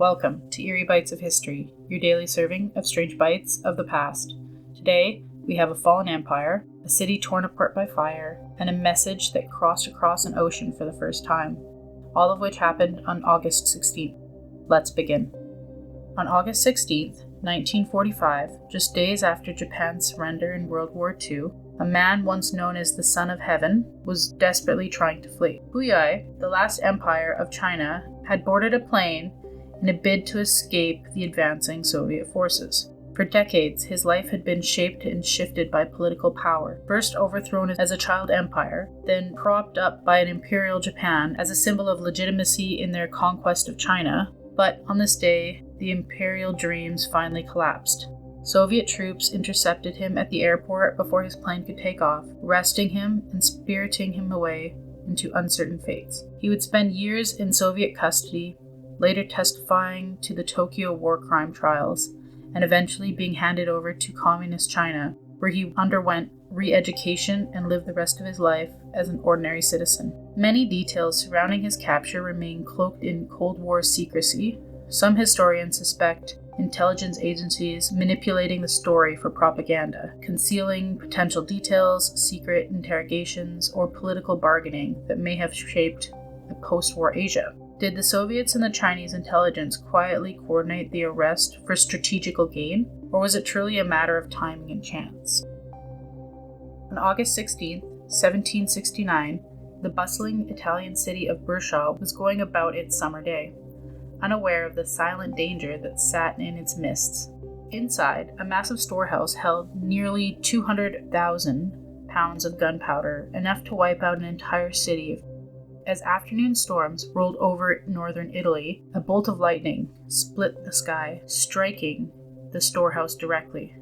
Welcome to Eerie Bites of History, your daily serving of strange bites of the past. Today, we have a fallen empire, a city torn apart by fire, and a message that crossed across an ocean for the first time, all of which happened on August 16th. Let's begin. On August 16th, 1945, just days after Japan's surrender in World War II, a man once known as the Son of Heaven was desperately trying to flee. Puyi, the last empire of China, had boarded a plane in a bid to escape the advancing Soviet forces. For decades, his life had been shaped and shifted by political power, first overthrown as a child empire, then propped up by an imperial Japan as a symbol of legitimacy in their conquest of China. But on this day, the imperial dreams finally collapsed. Soviet troops intercepted him at the airport before his plane could take off, arresting him and spiriting him away into uncertain fates. He would spend years in Soviet custody, later testifying to the Tokyo war crime trials, and eventually being handed over to Communist China, where he underwent re-education and lived the rest of his life as an ordinary citizen. Many details surrounding his capture remain cloaked in Cold War secrecy. Some historians suspect intelligence agencies manipulating the story for propaganda, concealing potential details, secret interrogations, or political bargaining that may have shaped the post-war Asia. Did the Soviets and the Chinese intelligence quietly coordinate the arrest for strategical gain, or was it truly a matter of timing and chance? On August 16, 1769, the bustling Italian city of Brescia was going about its summer day, unaware of the silent danger that sat in its midst. Inside, a massive storehouse held nearly 200,000 pounds of gunpowder, enough to wipe out an entire city. As afternoon storms rolled over northern Italy, a bolt of lightning split the sky, striking the storehouse directly.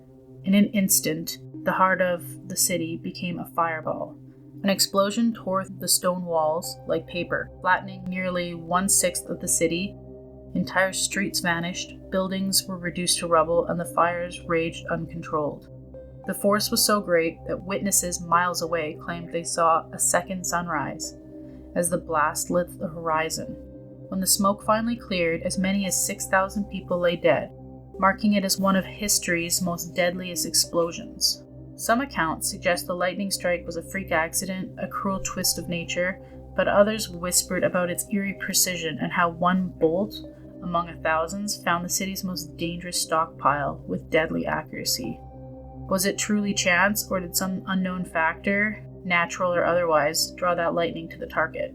In an instant, the heart of the city became a fireball. An explosion tore the stone walls like paper, flattening nearly 1/6 of the city. Entire streets vanished, buildings were reduced to rubble, and the fires raged uncontrolled. The force was so great that witnesses miles away claimed they saw a second sunrise as the blast lit the horizon. When the smoke finally cleared, as many as 6,000 people lay dead, marking it as one of history's most deadliest explosions. Some accounts suggest the lightning strike was a freak accident, a cruel twist of nature, but others whispered about its eerie precision and how one bolt among thousands found the city's most dangerous stockpile with deadly accuracy. Was it truly chance, or did some unknown factor, natural or otherwise, draw that lightning to the target?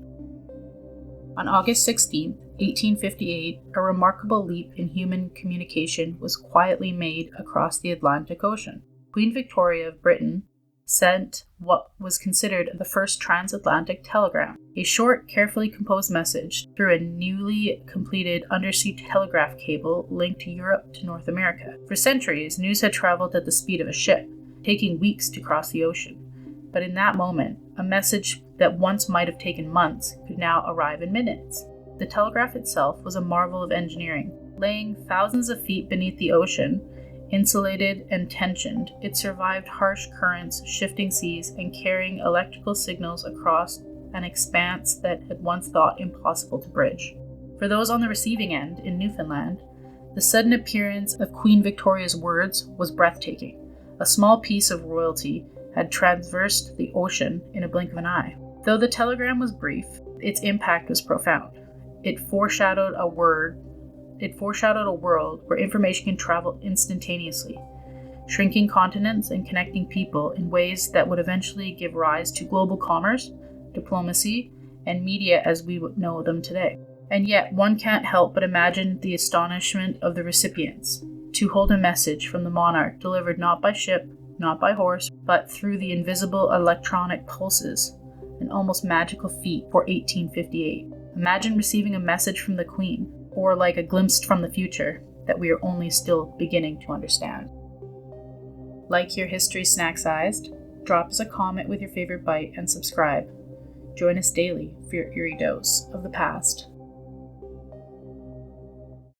On August 16, 1858, a remarkable leap in human communication was quietly made across the Atlantic Ocean. Queen Victoria of Britain sent what was considered the first transatlantic telegram, a short, carefully composed message through a newly completed undersea telegraph cable linked Europe to North America. For centuries, news had traveled at the speed of a ship, taking weeks to cross the ocean. But in that moment, a message that once might have taken months could now arrive in minutes. The telegraph itself was a marvel of engineering. Laying thousands of feet beneath the ocean, insulated and tensioned, it survived harsh currents, shifting seas, and carrying electrical signals across an expanse that had once thought impossible to bridge. For those on the receiving end in Newfoundland, the sudden appearance of Queen Victoria's words was breathtaking. A small piece of royalty had traversed the ocean in a blink of an eye. Though the telegram was brief, its impact was profound. It foreshadowed a world where information can travel instantaneously, shrinking continents and connecting people in ways that would eventually give rise to global commerce, diplomacy, and media as we would know them today. And yet, one can't help but imagine the astonishment of the recipients to hold a message from the monarch delivered not by ship, not by horse, but through the invisible electronic pulses, an almost magical feat for 1858. Imagine receiving a message from the Queen, or like a glimpse from the future that we are only still beginning to understand. Like your history snack-sized, drop us a comment with your favorite bite and subscribe. Join us daily for your eerie dose of the past.